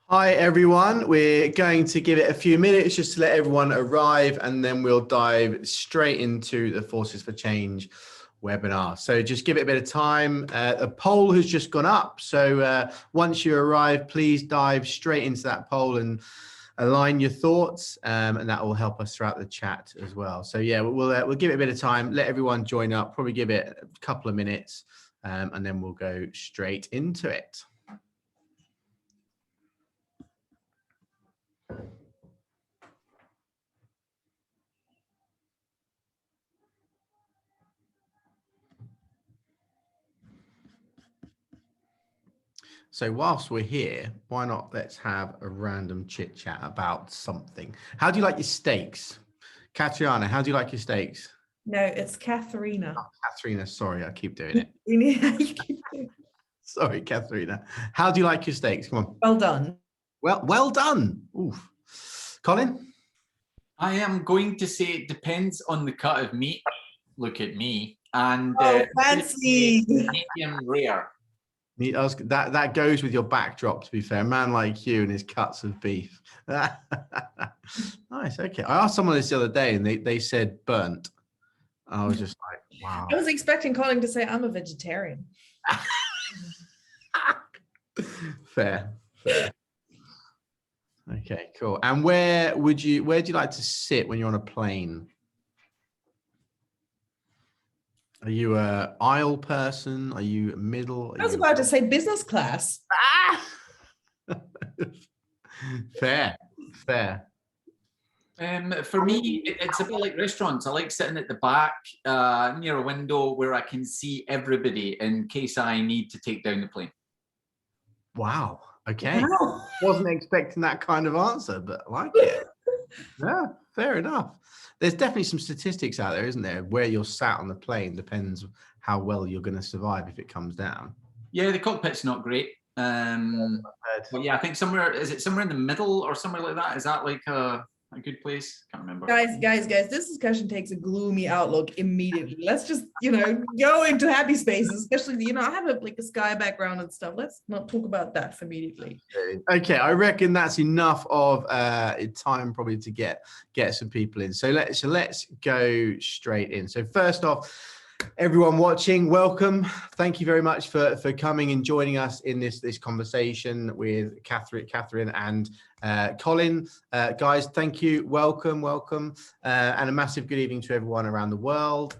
Hi everyone, we're going to give it a few minutes just to let everyone arrive, and then we'll dive straight into the Forces for Change webinar. So just give it a bit of time. A poll has just gone up, so once you arrive, please dive straight into that poll and align your thoughts, and that will help us throughout the chat as well. So yeah, we'll give it a bit of time, let everyone join up, probably give it a couple of minutes, and then we'll go straight into it. So whilst we're here, why not let's have a random chit chat about something. How do you like your steaks? Katariana, how do you like your steaks? No, it's Katharina. Oh, Katharina, sorry, I keep doing it. Sorry, Katharina. How do you like your steaks? Come on. Well done. Well done. Oof. Colin? I am going to say it depends on the cut of meat. Look at me. And fancy. Medium rare. That goes with your backdrop, to be fair. A man like you and his cuts of beef. Nice, okay. I asked someone this the other day and they said burnt. I was just like, wow. I was expecting Colin to say I'm a vegetarian. Fair. Okay, cool. And where do you like to sit when you're on a plane? Are you a aisle person? Are you middle? I was about to say business class. Fair. For me, it's a bit like restaurants. I like sitting at the back near a window where I can see everybody in case I need to take down the plane. Wow. Okay. Wow. Wasn't expecting that kind of answer, but I like it. Yeah, fair enough. There's definitely some statistics out there, isn't there? Where you're sat on the plane depends how well you're going to survive if it comes down. Yeah, the cockpit's not great. But yeah, I think is it somewhere in the middle or somewhere like that? Is that like a good place? Can't remember. Guys, this discussion takes a gloomy outlook immediately. Let's just, go into happy spaces, especially, I have a sky background and stuff. Let's not talk about that immediately. Okay, I reckon that's enough of time probably to get some people in. So let's go straight in. So first off, everyone watching, welcome. Thank you very much for coming and joining us in this conversation with Catherine and Colin. Guys, thank you. Welcome. And a massive good evening to everyone around the world.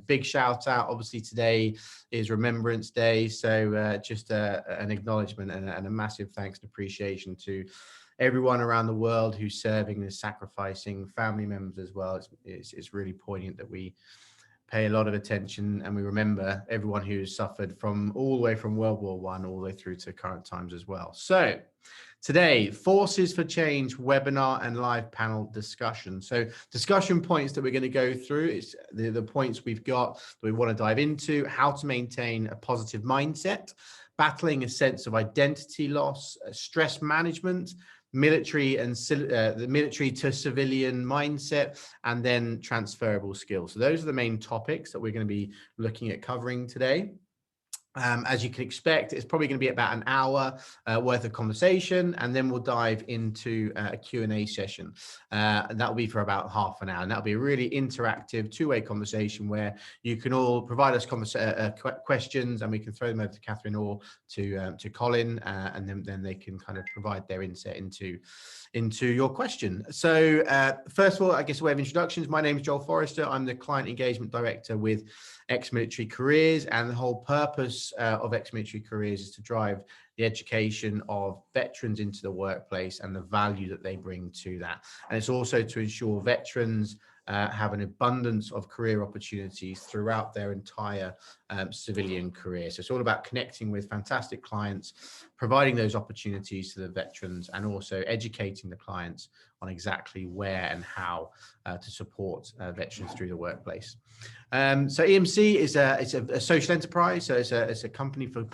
Big shout out. Obviously, today is Remembrance Day. So just an acknowledgement and a massive thanks and appreciation to everyone around the world who's serving and sacrificing, family members as well. It's really poignant that we pay a lot of attention and we remember everyone who's suffered from all the way from World War I all the way through to current times as well. So today, Forces for Change webinar and live panel discussion. So discussion points that we're going to go through is the points we've got that we want to dive into: how to maintain a positive mindset, battling a sense of identity loss, stress management, military and the military to civilian mindset, and then transferable skills. So those are the main topics that we're going to be looking at covering today. As you can expect, it's probably going to be about an hour worth of conversation, and then we'll dive into a Q&A session. And that'll be for about half an hour, and that'll be a really interactive two-way conversation where you can all provide us questions, and we can throw them over to Catherine or to Colin, and then they can kind of provide their insight into your question. So first of all, I guess a way of introductions. My name is Joel Forrester. I'm the Client Engagement Director with Ex-Military Careers, and the whole purpose of Ex-Military Careers is to drive the education of veterans into the workplace and the value that they bring to that. And it's also to ensure veterans have an abundance of career opportunities throughout their entire civilian career. So it's all about connecting with fantastic clients, providing those opportunities to the veterans, and also educating the clients on exactly where and how to support veterans through the workplace. So EMC is a social enterprise. So it's a company for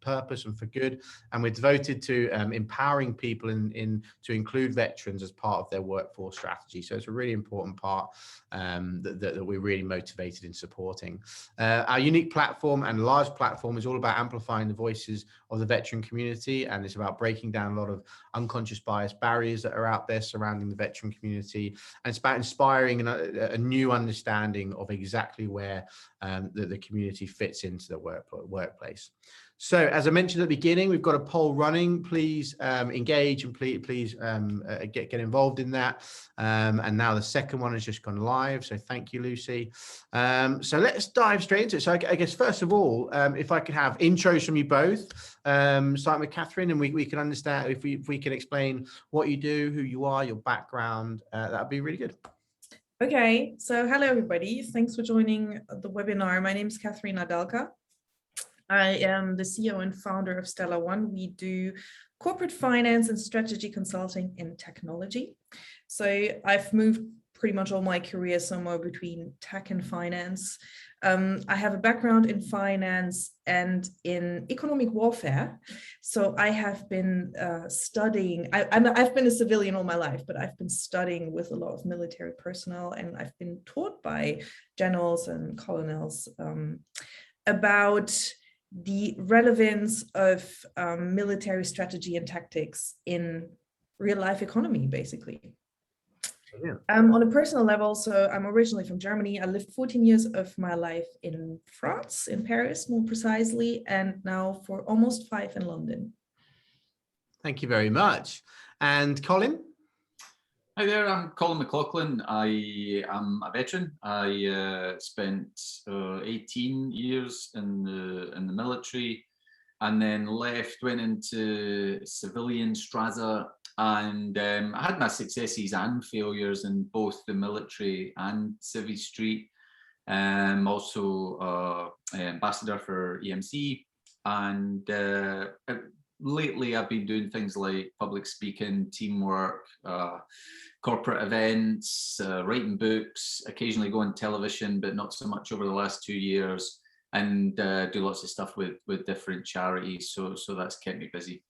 purpose and for good, and we're devoted to empowering people to include veterans as part of their workforce strategy. So it's a really important part that we're really motivated in supporting. Our unique platform and large platform is all about amplifying the voices of the veteran community, and it's about breaking down a lot of unconscious bias barriers that are out there surrounding the veteran community, and it's about inspiring a new understanding of exactly where the community fits into the workplace. So, as I mentioned at the beginning, we've got a poll running. Please engage and please get involved in that. And now the second one has just gone live. So thank you, Lucy. So let's dive straight into it. So I guess first of all, if I could have intros from you both, starting with Catherine, and we can understand if we can explain what you do, who you are, your background, that would be really good. Okay, so hello everybody. Thanks for joining the webinar. My name is Katharina Dalka. I am the CEO and founder of Stella One. We do corporate finance and strategy consulting in technology. So I've moved pretty much all my career somewhere between tech and finance. I have a background in finance and in economic warfare. So I have been studying, I've been a civilian all my life, but I've been studying with a lot of military personnel, and I've been taught by generals and colonels about the relevance of military strategy and tactics in real life economy, basically. Yeah. On a personal level, so I'm originally from Germany. I lived 14 years of my life in France, in Paris more precisely, and now for almost 5 in London. Thank you very much. And Colin? Hi there, I'm Colin McLaughlin. I am a veteran. I spent 18 years in the military, and then left, went into civilian Strata, and I had my successes and failures in both the military and Civvy Street. Also ambassador for EMC, and lately I've been doing things like public speaking, teamwork, corporate events, writing books, occasionally go on television, but not so much over the last 2 years, and do lots of stuff with different charities. So that's kept me busy.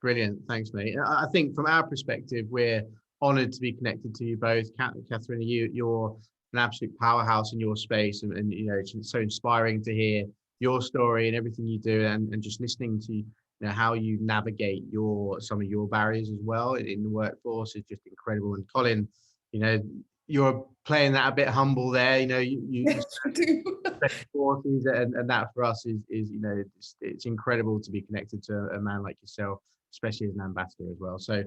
Brilliant. Thanks, mate. I think from our perspective, we're honored to be connected to you both. Catherine, you're an absolute powerhouse in your space, and you know, it's so inspiring to hear your story and everything you do, and just listening to how you navigate some of your barriers as well in the workforce is just incredible. And Colin, you're playing that a bit humble there. You forces, and that for us is it's incredible to be connected to a man like yourself, especially as an ambassador as well. So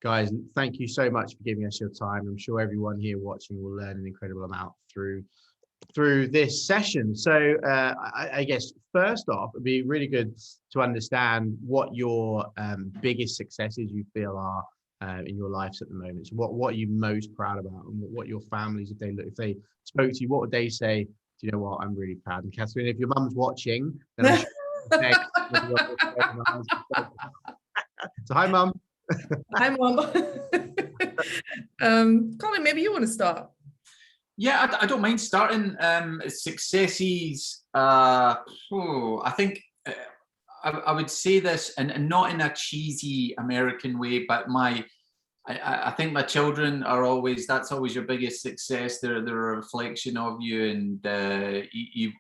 guys, thank you so much for giving us your time. I'm sure everyone here watching will learn an incredible amount through this session. So I guess first off, it'd be really good to understand what your biggest successes you feel are in your lives at the moment. So what are you most proud about, and what your families, if they spoke to you, what would they say? Do you know what, I'm really proud? And Catherine, if your mum's watching, then I'm sure so hi, Mum. Hi, Mum. Colin, maybe you want to start. Yeah, I don't mind starting. Successes. I think I would say this, and not in a cheesy American way, but I think my children are that's always your biggest success. They're a reflection of you, and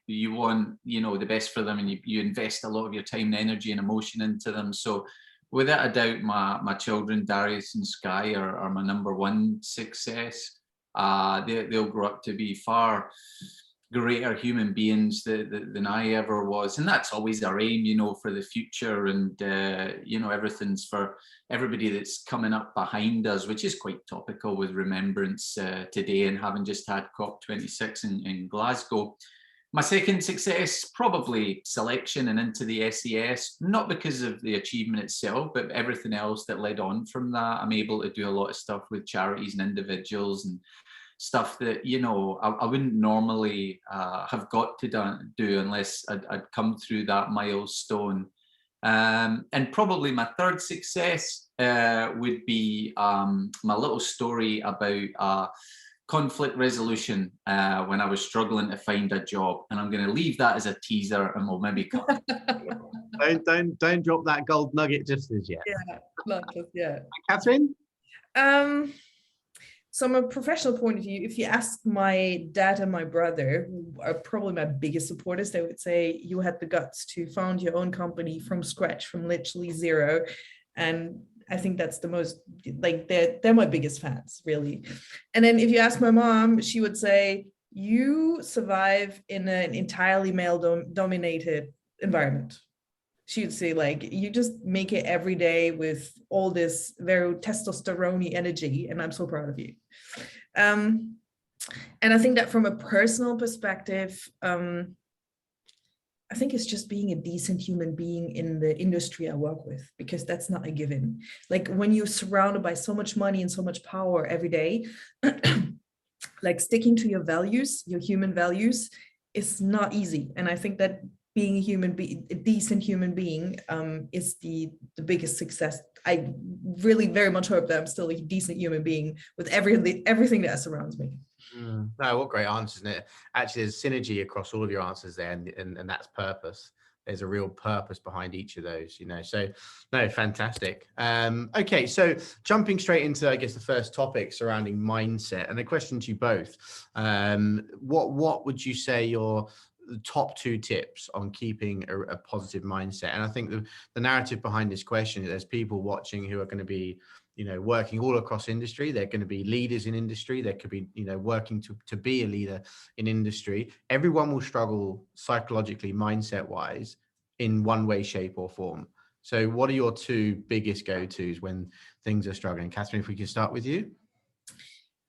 you want the best for them, and you invest a lot of your time and energy and emotion into them. So without a doubt, my children, Darius and Sky, are my number one success. They'll grow up to be far greater human beings than I ever was, and that's always our aim, for the future. And everything's for everybody that's coming up behind us, which is quite topical with Remembrance today, and having just had COP26 in Glasgow. My second success, probably selection and into the SES, not because of the achievement itself, but everything else that led on from that. I'm able to do a lot of stuff with charities and individuals, and stuff that I wouldn't normally have got to do unless I'd come through that milestone. And probably my third success would be my little story about conflict resolution when I was struggling to find a job, and I'm going to leave that as a teaser, and we'll maybe cut. don't drop that gold nugget just as yet. Yeah, not just yet. Catherine? So from a professional point of view, if you ask my dad and my brother, who are probably my biggest supporters, they would say you had the guts to found your own company from scratch, from literally zero. And I think that's the most, like, they're my biggest fans, really. And then if you ask my mom, she would say, you survive in an entirely male dominated environment. She would say, like, you just make it every day with all this very testosterone energy, and I'm so proud of you. And I think that from a personal perspective, I think it's just being a decent human being in the industry I work with, because that's not a given. Like, when you're surrounded by so much money and so much power every day, like, sticking to your values, your human values, is not easy. And I think that being a decent human being is the biggest success. I really very much hope that I'm still a decent human being with everything that surrounds me. No, what great answers, isn't it? Actually, there's synergy across all of your answers there, and that's purpose. There's a real purpose behind each of those, you know. So, no, fantastic. Okay, so jumping straight into, I guess, the first topic surrounding mindset, and a question to you both. What would you say your top 2 tips on keeping a positive mindset? And I think the narrative behind this question is there's people watching who are going to be, you know, working all across industry. They're going to be leaders in industry. They could be, you know, working to be a leader in industry. Everyone will struggle psychologically, mindset wise, in one way, shape or form. So what are your 2 biggest go-tos when things are struggling? Catherine, if we can start with you.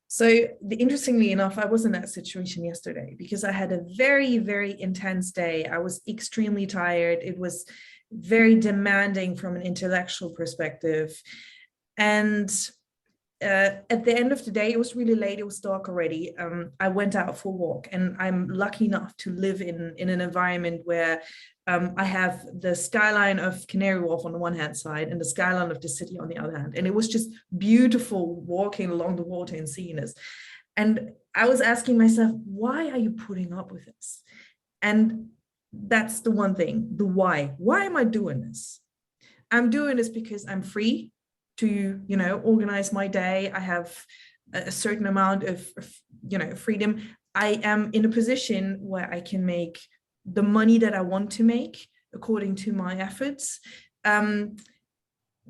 So interestingly enough, I was in that situation yesterday because I had a very, very intense day. I was extremely tired. It was very demanding from an intellectual perspective. And at the end of the day, it was really late. It was dark already. I went out for a walk, and I'm lucky enough to live in an environment where I have the skyline of Canary Wharf on the one hand side and the skyline of the city on the other hand. And it was just beautiful walking along the water and seeing this. And I was asking myself, why are you putting up with this? And that's the one thing, the why. Why am I doing this? I'm doing this because I'm free to, you know, organize my day. I have a certain amount of, you know, freedom. I am in a position where I can make the money that I want to make according to my efforts.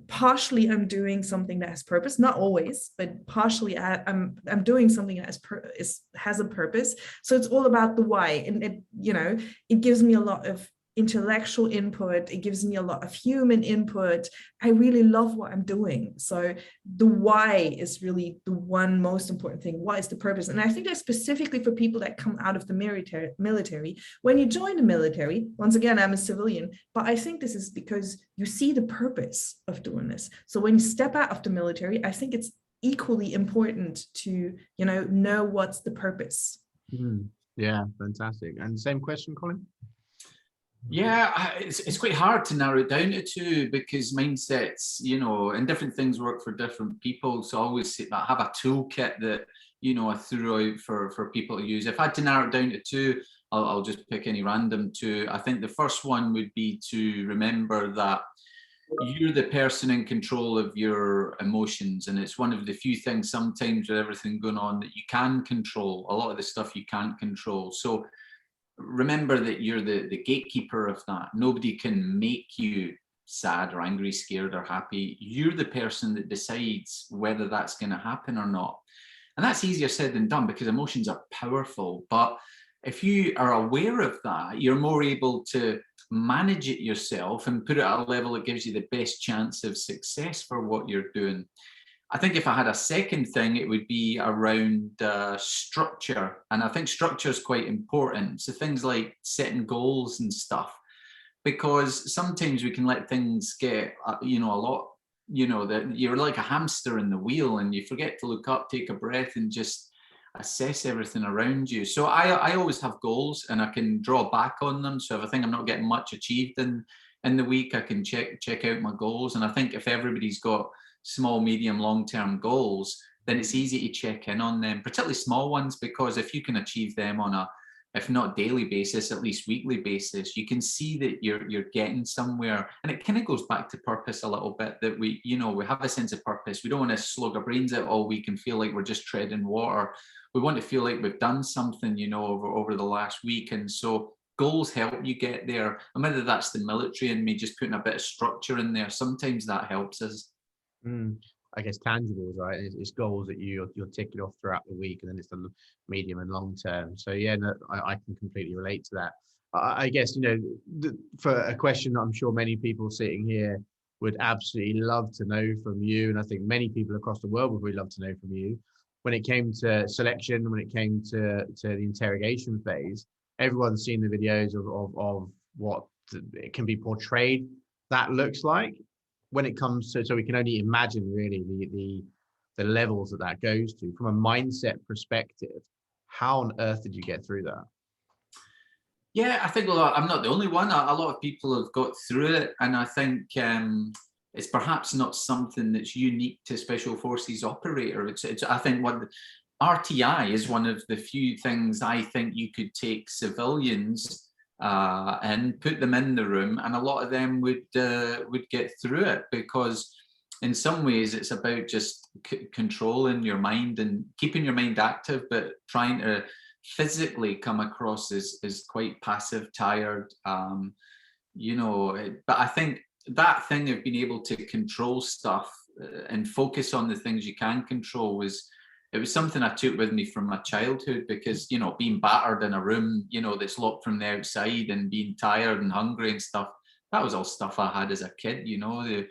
Partially, I'm doing something that has purpose, not always, but partially I'm doing something that has a purpose. So it's all about the why, and it, you know, it gives me a lot of intellectual input. It gives me a lot of human input. I really love what I'm doing. So the why is really the one most important thing. What is the purpose? And I think that specifically for people that come out of the military, when you join the military, once again, I'm a civilian, but I think this is because you see the purpose of doing this. So when you step out of the military, I think it's equally important to, you know what's the purpose. Yeah, fantastic. And same question, Colin? Yeah, it's quite hard to narrow it down to 2 because mindsets, you know, and different things work for different people. So I always say that I have a toolkit that, you know, I threw out for people to use. If I had to narrow it down to 2, I'll just pick any random 2. I think the first one would be to remember that you're the person in control of your emotions. And it's one of the few things sometimes with everything going on that you can control. A lot of the stuff you can't control. So remember that you're the gatekeeper of that. Nobody can make you sad or angry, scared or happy. You're the person that decides whether that's going to happen or not. And that's easier said than done because emotions are powerful. But if you are aware of that, you're more able to manage it yourself and put it at a level that gives you the best chance of success for what you're doing. I think if I had a second thing, it would be around structure. And I think structure is quite important. So things like setting goals and stuff, because sometimes we can let things get, you know, a lot, you know, that you're like a hamster in the wheel and you forget to look up, take a breath and just assess everything around you. So I always have goals and I can draw back on them. So if I think I'm not getting much achieved in the week, I can check out my goals. And I think if everybody's got small, medium, long-term goals, then it's easy to check in on them, particularly small ones, because if you can achieve them on a if not daily basis, at least weekly basis, you can see that you're getting somewhere. And it kind of goes back to purpose a little bit, that we have a sense of purpose. We don't want to slug our brains out all week and feel like we're just treading water. We want to feel like we've done something, over the last week. And so goals help you get there. And whether that's the military and me just putting a bit of structure in there, sometimes that helps us. I guess tangibles, right? It's goals that you're ticking off throughout the week, and then it's the medium and long term. So yeah, no, I can completely relate to that. I guess, for a question that I'm sure many people sitting here would absolutely love to know from you, and I think many people across the world would really love to know from you, when it came to selection, when it came to the interrogation phase, everyone's seen the videos of what it can be portrayed that looks like. When it comes to, so we can only imagine really the levels that goes to from a mindset perspective. How on earth did you get through that? Yeah, I think I'm not the only one. A lot of people have got through it, and I think it's perhaps not something that's unique to Special Forces operator. I think RTI is one of the few things I think you could take civilians and put them in the room, and a lot of them would get through it, because in some ways it's about just controlling your mind and keeping your mind active, but trying to physically come across as quite passive, tired, but I think that thing of being able to control stuff and focus on the things you can control was something I took with me from my childhood, because, being battered in a room, that's locked from the outside, and being tired and hungry and stuff, that was all stuff I had as a kid, the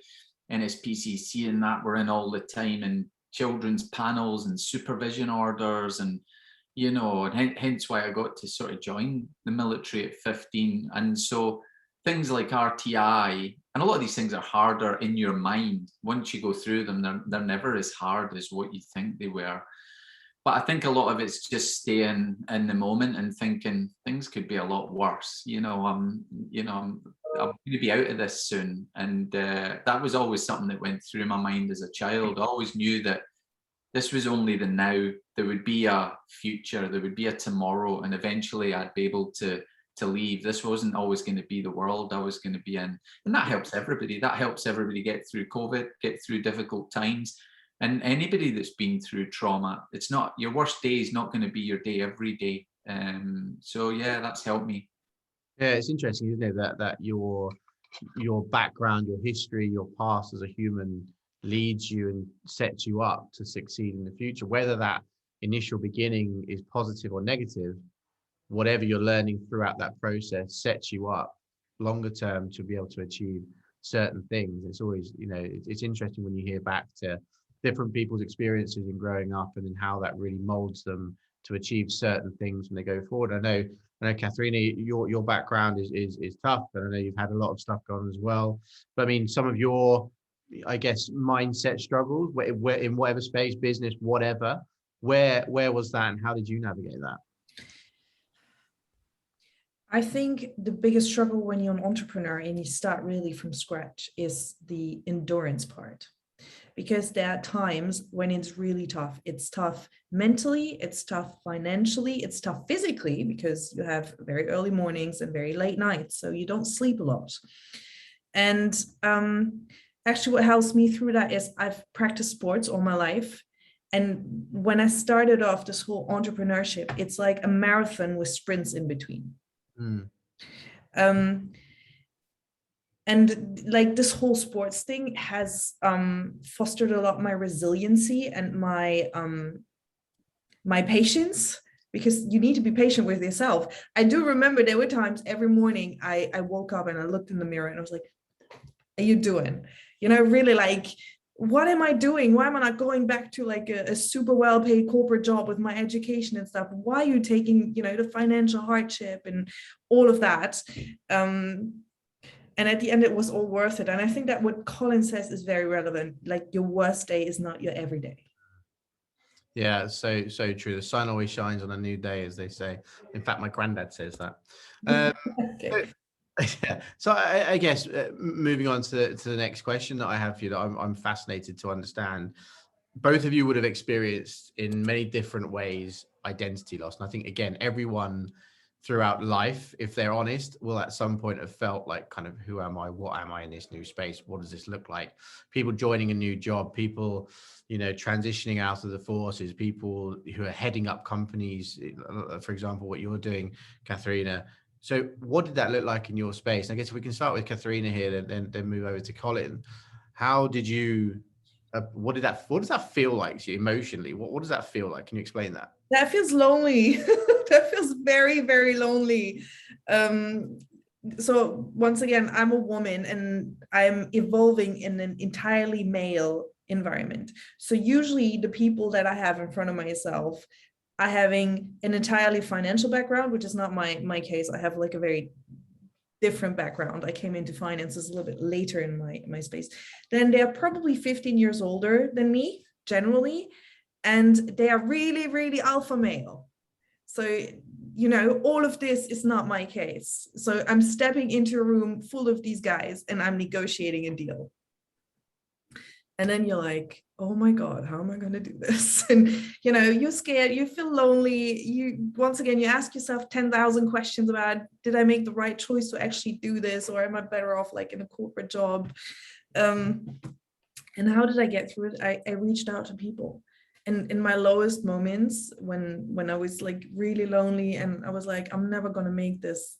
NSPCC and that were in all the time, and children's panels and supervision orders, and, and hence why I got to sort of join the military at 15. And so things like RTI, and a lot of these things are harder in your mind. Once you go through them, they're never as hard as what you think they were. But I think a lot of it's just staying in the moment and thinking things could be a lot worse. I'm going to be out of this soon. And that was always something that went through my mind as a child. I always knew that this was only the now. There would be a future, there would be a tomorrow, and eventually I'd be able to leave. This wasn't always going to be the world I was going to be in. And that helps everybody. That helps everybody get through COVID, get through difficult times. And anybody that's been through trauma, it's not, your worst day is not going to be your day every day. So yeah, that's helped me. Yeah, it's interesting, isn't it, that your background, your history, your past as a human leads you and sets you up to succeed in the future. Whether that initial beginning is positive or negative, whatever you're learning throughout that process sets you up longer term to be able to achieve certain things. It's always, it's interesting when you hear back to different people's experiences in growing up, and then how that really molds them to achieve certain things when they go forward. I know, Katharina, your background is tough, and I know you've had a lot of stuff going on as well. But I mean, some of your, I guess, mindset struggles, where in whatever space, business, whatever, where was that, and how did you navigate that? I think the biggest struggle when you're an entrepreneur and you start really from scratch is the endurance part, because there are times when it's really tough. It's tough mentally, it's tough financially, it's tough physically, because you have very early mornings and very late nights, so you don't sleep a lot. And actually what helps me through that is I've practiced sports all my life. And when I started off this whole entrepreneurship, it's like a marathon with sprints in between. And like this whole sports thing has fostered a lot my resiliency and my my patience, because you need to be patient with yourself. I do remember there were times every morning I woke up and I looked in the mirror and I was like, "Are you doing?" Really like, what am I doing? Why am I not going back to like a super well-paid corporate job with my education and stuff? Why are you taking, the financial hardship and all of that? And at the end, it was all worth it. And I think that what Colin says is very relevant. Like, your worst day is not your everyday. Yeah, so true. The sun always shines on a new day, as they say. In fact, my granddad says that. Okay. So I guess moving on to the next question that I have for you, that I'm fascinated to understand. Both of you would have experienced in many different ways identity loss, and I think again everyone throughout life, if they're honest, will at some point have felt like kind of, who am I? What am I in this new space? What does this look like? People joining a new job, people, you know, transitioning out of the forces, people who are heading up companies, for example, what you're doing, Katharina. So what did that look like in your space? I guess we can start with Katharina here, then move over to Colin. How did you, what does that feel like to you emotionally? What does that feel like? Can you explain that? That feels lonely. That feels very, very lonely. So once again, I'm a woman and I'm evolving in an entirely male environment. So usually the people that I have in front of myself are having an entirely financial background, which is not my case. I have like a very different background. I came into finances a little bit later in my space. Then they're probably 15 years older than me, generally. And they are really, really alpha male. So, you know, all of this is not my case. So I'm stepping into a room full of these guys and I'm negotiating a deal. And then you're like, oh my God, how am I going to do this? And, you know, you're scared, you feel lonely. Once again, you ask yourself 10,000 questions about, did I make the right choice to actually do this? Or am I better off like in a corporate job? And how did I get through it? I reached out to people. And in my lowest moments, when I was like really lonely and I was like, I'm never going to make this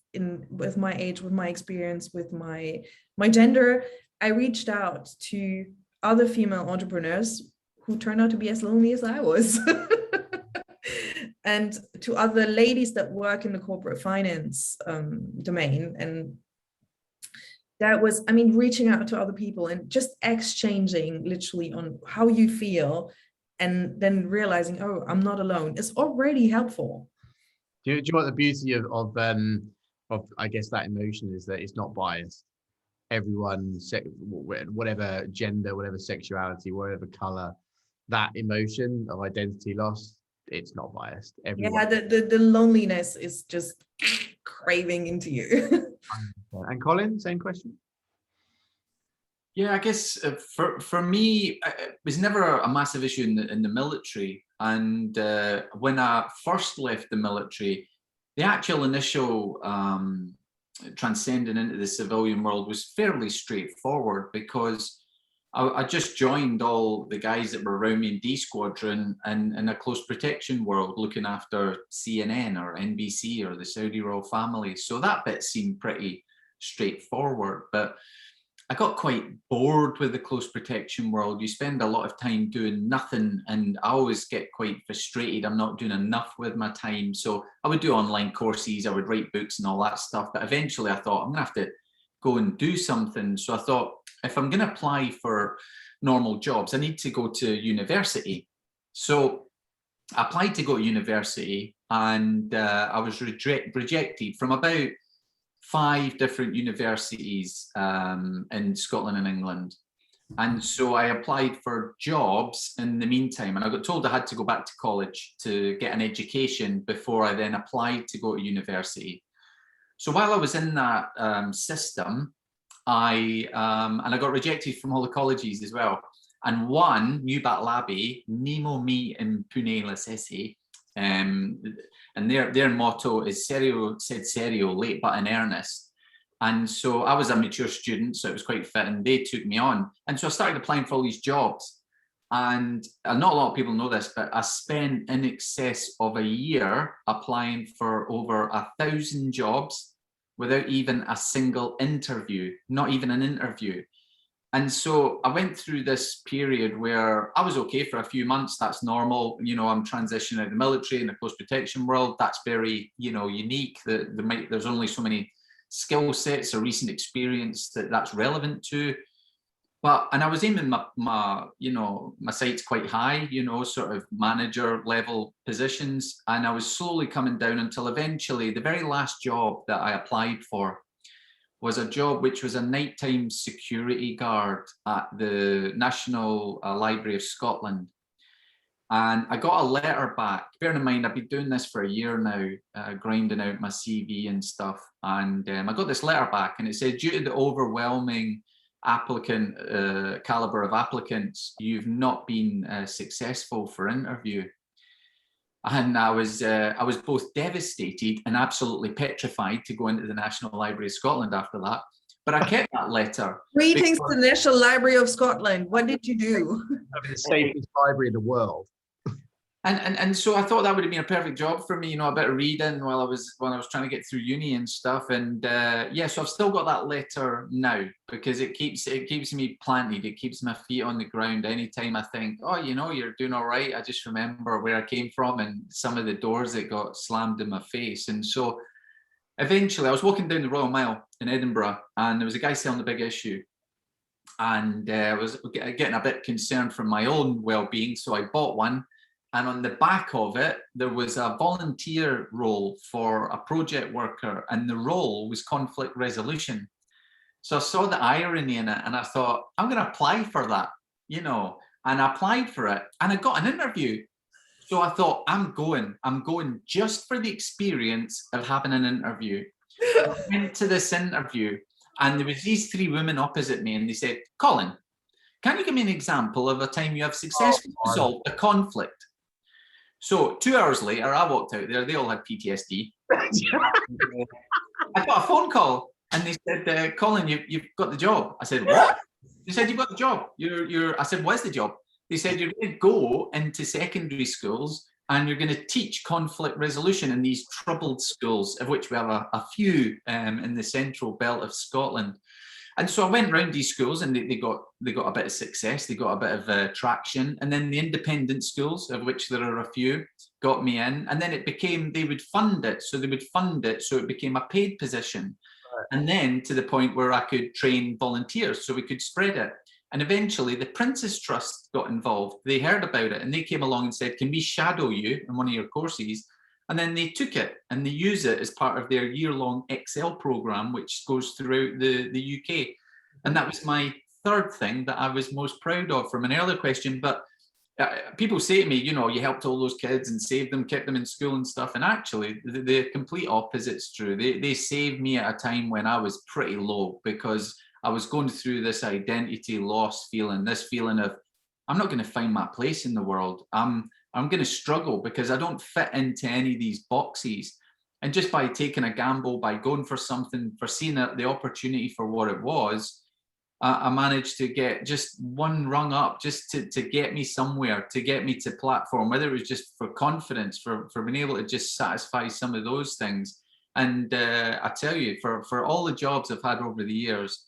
with my age, with my experience, with my gender, I reached out to other female entrepreneurs who turned out to be as lonely as I was. And to other ladies that work in the corporate finance domain. And that was, I mean, reaching out to other people and just exchanging literally on how you feel. And then realizing, oh, I'm not alone, is already helpful. Do you know what the beauty of I guess that emotion is, that it's not biased. Everyone, whatever gender, whatever sexuality, whatever color, that emotion of identity loss, it's not biased. Everyone. Yeah, the loneliness is just craving into you. And Colin, same question. Yeah, I guess for me, it was never a massive issue in the military. And when I first left the military, the actual initial transcending into the civilian world was fairly straightforward, because I just joined all the guys that were around me in D Squadron and in a close protection world, looking after CNN or NBC or the Saudi royal family. So that bit seemed pretty straightforward. But I got quite bored with the close protection world. You spend a lot of time doing nothing, and I always get quite frustrated. I'm not doing enough with my time. So I would do online courses, I would write books and all that stuff. But eventually I thought, I'm gonna have to go and do something. So I thought, if I'm gonna apply for normal jobs, I need to go to university. So I applied to go to university, and I was rejected from about 5 different universities in Scotland and England. And so I applied for jobs in the meantime, and I got told I had to go back to college to get an education before I then applied to go to university. So while I was in that system, I got rejected from all the colleges as well. And one, Newbat Abbey, Nemo Me in Pune, Lasese, and their motto is serio sed serio, late but in earnest. And so I was a mature student, so it was quite fitting. They took me on. And so I started applying for all these jobs. And not a lot of people know this, but I spent in excess of a year applying for over 1,000 jobs without even a single interview, not even an interview. And so I went through this period where I was okay for a few months. That's normal. You know, I'm transitioning out of the military in the close protection world. That's very, you know, unique. There's only so many skill sets or recent experience that's relevant to. And I was aiming my sights quite high, you know, sort of manager level positions. And I was slowly coming down until eventually the very last job that I applied for was a job which was a nighttime security guard at the National Library of Scotland. And I got a letter back. Bearing in mind, I've been doing this for a year now, grinding out my CV and stuff. And I got this letter back, and it said, due to the overwhelming caliber of applicants, you've not been successful for interview. And I was both devastated and absolutely petrified to go into the National Library of Scotland after that. But I kept that letter. Greetings to the National Library of Scotland. What did you do? The safest library in the world. And so I thought that would have been a perfect job for me, you know, a bit of reading while I was trying to get through uni and stuff. And yeah, so I've still got that letter now because it keeps me planted. It keeps my feet on the ground. Anytime I think, oh, you know, you're doing all right, I just remember where I came from and some of the doors that got slammed in my face. And so eventually I was walking down the Royal Mile in Edinburgh and there was a guy selling the Big Issue. And I was getting a bit concerned for my own well-being, so I bought one. And on the back of it, there was a volunteer role for a project worker, and the role was conflict resolution. So I saw the irony in it, and I thought, I'm going to apply for that, you know, and I applied for it, and I got an interview. So I thought, I'm going just for the experience of having an interview. I went to this interview, and there was these three women opposite me, and they said, Colin, can you give me an example of a time you have successfully resolved a conflict? So 2 hours later, I walked out there. They all had PTSD. I got a phone call, and they said, "Colin, you've got the job." I said, "What?" They said, "You've got the job." I said, "What's the job?" They said, "You're going to go into secondary schools, and you're going to teach conflict resolution in these troubled schools, of which we have a few in the central belt of Scotland." And so I went around these schools, and they got a bit of success. They got a bit of traction. And then the independent schools, of which there are a few, got me in. And then it became, they would fund it. So they would fund it. So it became a paid position. Right. And then to the point where I could train volunteers so we could spread it. And eventually the Princess Trust got involved. They heard about it and they came along and said, "Can we shadow you in one of your courses?" And then they took it and they use it as part of their year-long Excel program, which goes throughout the UK. And that was my third thing that I was most proud of from an earlier question. But people say to me, you know, you helped all those kids and saved them, kept them in school and stuff. And actually, the complete opposite's true. They saved me at a time when I was pretty low because I was going through this identity loss feeling, this feeling of, I'm not going to find my place in the world. I'm going to struggle because I don't fit into any of these boxes. And just by taking a gamble, by going for something, for seeing the opportunity for what it was, I managed to get just one rung up, just to get me somewhere, to get me to platform, whether it was just for confidence, for being able to just satisfy some of those things. And I tell you, for all the jobs I've had over the years,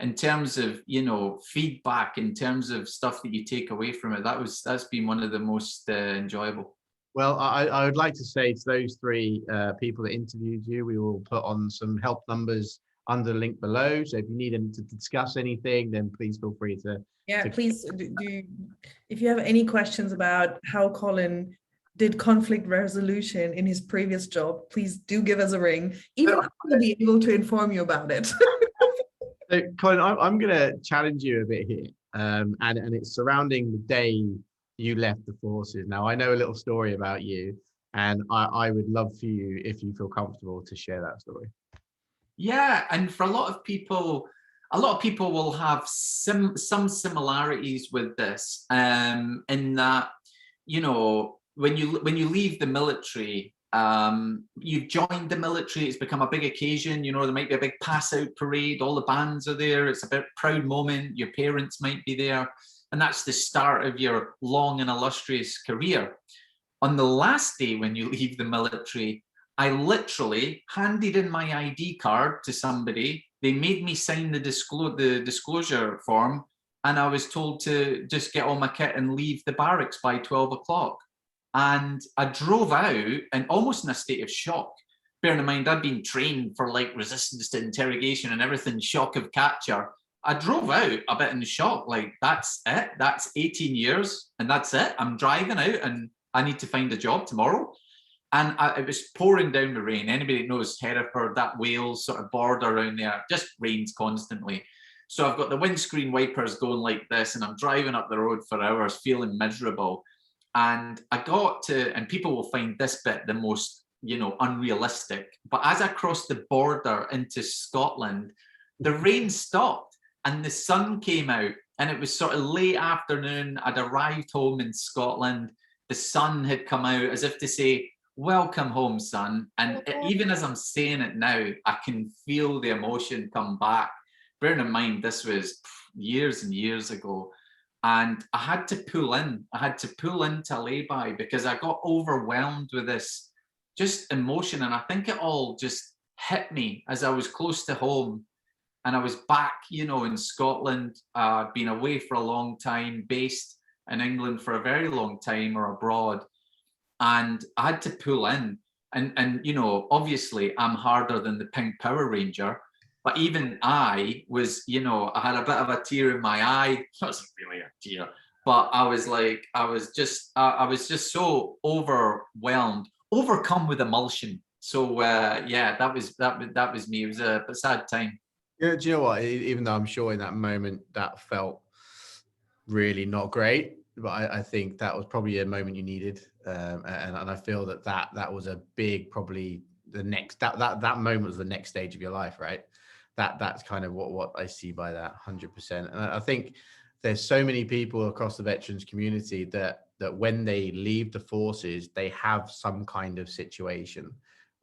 in terms of, you know, feedback, in terms of stuff that you take away from it, that's been one of the most enjoyable. Well, I would like to say to those three people that interviewed you, we will put on some help numbers under the link below. So if you need them to discuss anything, then please feel free to. Yeah, please do. If you have any questions about how Colin did conflict resolution in his previous job, please do give us a ring. Even I'll be able to inform you about it. So, Colin, I'm going to challenge you a bit here, and it's surrounding the day you left the forces. Now, I know a little story about you, and I would love for you, if you feel comfortable, to share that story. Yeah, and for a lot of people will have some similarities with this, in that, you know, when you leave the military. You've joined the military, it's become a big occasion, you know, there might be a big pass out parade, all the bands are there, it's a bit proud moment, your parents might be there, and that's the start of your long and illustrious career. On the last day when you leave the military, I literally handed in my ID card to somebody, they made me sign the disclosure form, and I was told to just get all my kit and leave the barracks by 12 o'clock. And I drove out and almost in a state of shock. Bearing in mind, I'd been trained for like resistance to interrogation and everything, shock of capture. I drove out a bit in shock, like that's it, that's 18 years and that's it. I'm driving out and I need to find a job tomorrow. And it was pouring down the rain. Anybody that knows Hereford, that Wales sort of border around there, just rains constantly. So I've got the windscreen wipers going like this and I'm driving up the road for hours feeling miserable. And I got to, and people will find this bit the most, you know, unrealistic. But as I crossed the border into Scotland, the rain stopped and the sun came out and it was sort of late afternoon. I'd arrived home in Scotland. the sun had come out, as if to say, welcome home, son. And even as I'm saying it now, I can feel the emotion come back. Bearing in mind, this was years and years ago. And I had to pull in. I had to pull into lay-by because I got overwhelmed with this just emotion. And I think it all just hit me as I was close to home. And I was back, you know, in Scotland, been away for a long time, based in England for a very long time or abroad. And I had to pull in. And you know, obviously I'm harder than the Pink Power Ranger. But even I was, you know, I had a bit of a tear in my eye. It wasn't really a tear, but I was like, I was just so overwhelmed, overcome with emulsion. So yeah, that was me. It was a sad time. Yeah, do you know what? Even though I'm sure in that moment that felt really not great, but I think that was probably a moment you needed, and I feel that was a big, probably the next that moment was the next stage of your life, right? That's kind of what I see by that 100%. And I think there's so many people across the veterans community that when they leave the forces, they have some kind of situation.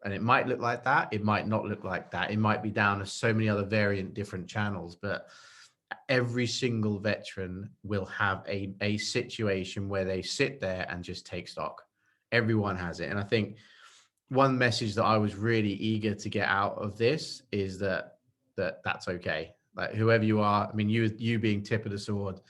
And it might look like that, it might not look like that. It might be down to so many other different channels, but every single veteran will have a situation where they sit there and just take stock. Everyone has it. And I think one message that I was really eager to get out of this is that's okay. Like whoever you are, I mean, you being tip of the sword,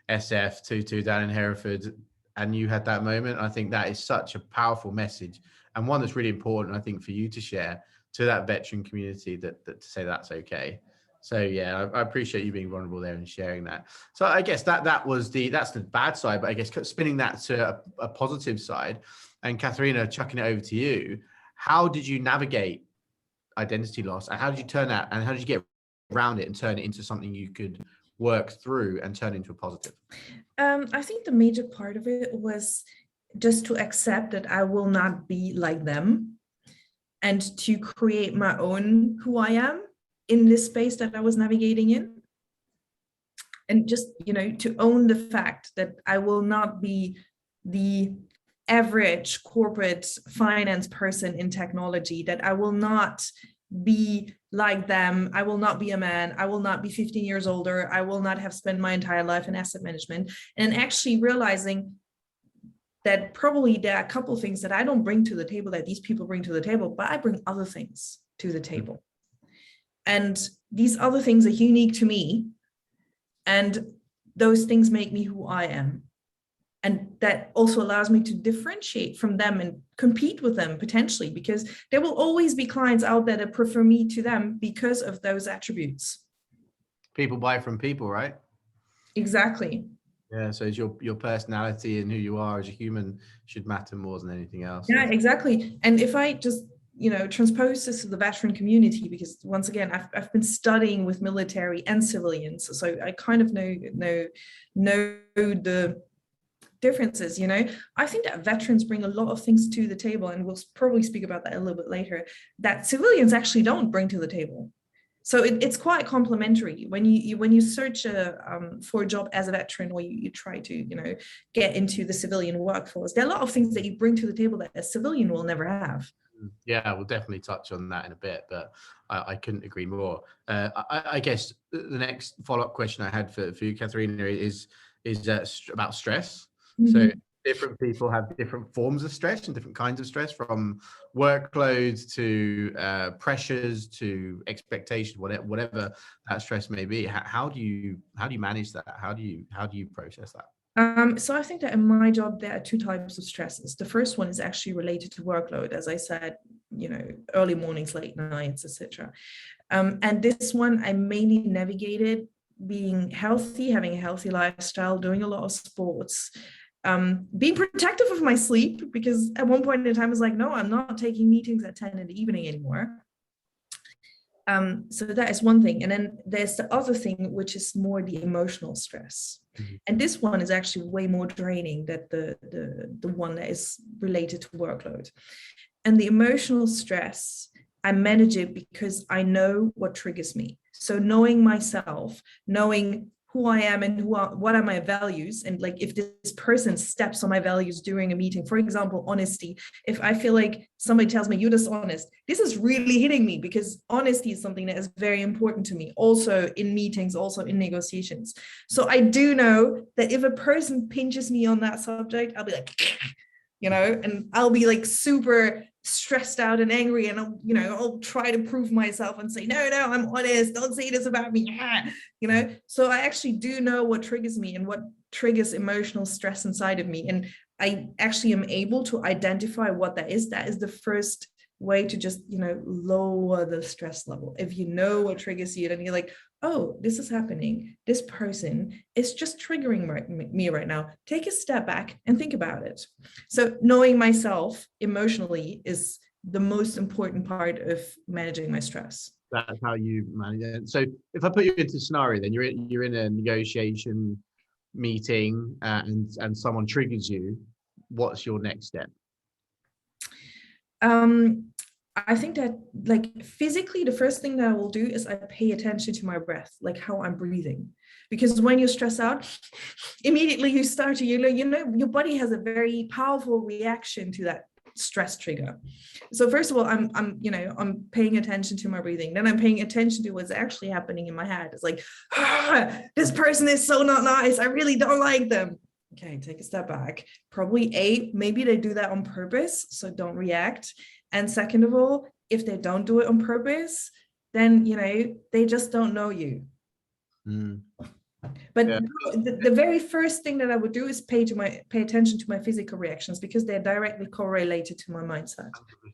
SF 22 down in Hereford, and you had that moment. I think that is such a powerful message, and one that's really important, I think, for you to share to that veteran community, that to say that's okay. So yeah, I appreciate you being vulnerable there and sharing that. So I guess that's the bad side, but I guess spinning that to a positive side, and Katharina, chucking it over to you, how did you navigate identity loss, and how did you turn that, and how did you get around it and turn it into something you could work through and turn into a positive? I think the major part of it was just to accept that I will not be like them, and to create my own who I am in this space that I was navigating in. And just, you know, to own the fact that I will not be the average corporate finance person in technology, that I will not be like them. I will not be a man. I will not be 15 years older. I will not have spent my entire life in asset management. And actually realizing that probably there are a couple of things that I don't bring to the table that these people bring to the table, but I bring other things to the table. And these other things are unique to me. And those things make me who I am. And that also allows me to differentiate from them and compete with them potentially, because there will always be clients out there that prefer me to them because of those attributes. People buy from people, right? Exactly. Yeah, so it's your personality and who you are as a human should matter more than anything else. Yeah, exactly. And if I just, you know, transpose this to the veteran community, because once again, I've been studying with military and civilians, so I kind of know the differences. You know, I think that veterans bring a lot of things to the table, and we'll probably speak about that a little bit later, that civilians actually don't bring to the table. So it's quite complementary. When you search for a job as a veteran, or you try to, you know, get into the civilian workforce, there are a lot of things that you bring to the table that a civilian will never have. Yeah, we'll definitely touch on that in a bit, but I couldn't agree more. I guess the next follow-up question I had for you, Katharina, is about stress. Mm-hmm. So different people have different forms of stress and different kinds of stress, from workloads to pressures to expectations, whatever that stress may be. How do you manage that? How do you process that? So I think that in my job, there are two types of stresses. The first one is actually related to workload, as I said, you know, early mornings, late nights, etc. And this one I mainly navigated being healthy, having a healthy lifestyle, doing a lot of sports, being protective of my sleep, because at one point in time I was like, no, I'm not taking meetings at 10 in the evening anymore. So that is one thing. And then there's the other thing, which is more the emotional stress. Mm-hmm. And this one is actually way more draining than the one that is related to workload. And the emotional stress, I manage it because I know what triggers me. So knowing myself, knowing who I am and what are my values. And like, if this person steps on my values during a meeting, for example, honesty, if I feel like somebody tells me you're dishonest, this is really hitting me, because honesty is something that is very important to me, also in meetings, also in negotiations. So I do know that if a person pinches me on that subject, I'll be like, and I'll be like super stressed out and angry, and I'll try to prove myself and say, no, I'm honest, don't say this about me, so I actually do know what triggers me and what triggers emotional stress inside of me, and I actually am able to identify what that is the first way to just lower the stress level. If you know what triggers you, then you're like, oh, this is happening, this person is just triggering me right now. Take a step back and think about it. So knowing myself emotionally is the most important part of managing my stress. That's how you manage it. So if I put you into a scenario, then you're in a negotiation meeting and someone triggers you, what's your next step? I think that, like, physically, the first thing that I will do is I pay attention to my breath, like how I'm breathing. Because when you stress out, immediately you start to, your body has a very powerful reaction to that stress trigger. So first of all, I'm paying attention to my breathing. Then I'm paying attention to what's actually happening in my head. It's like, this person is so not nice, I really don't like them. Okay, take a step back. Probably maybe they do that on purpose, so don't react. And second of all, if they don't do it on purpose, then they just don't know you. But yeah. The very first thing that I would do is pay attention to my physical reactions, because they're directly correlated to my mindset.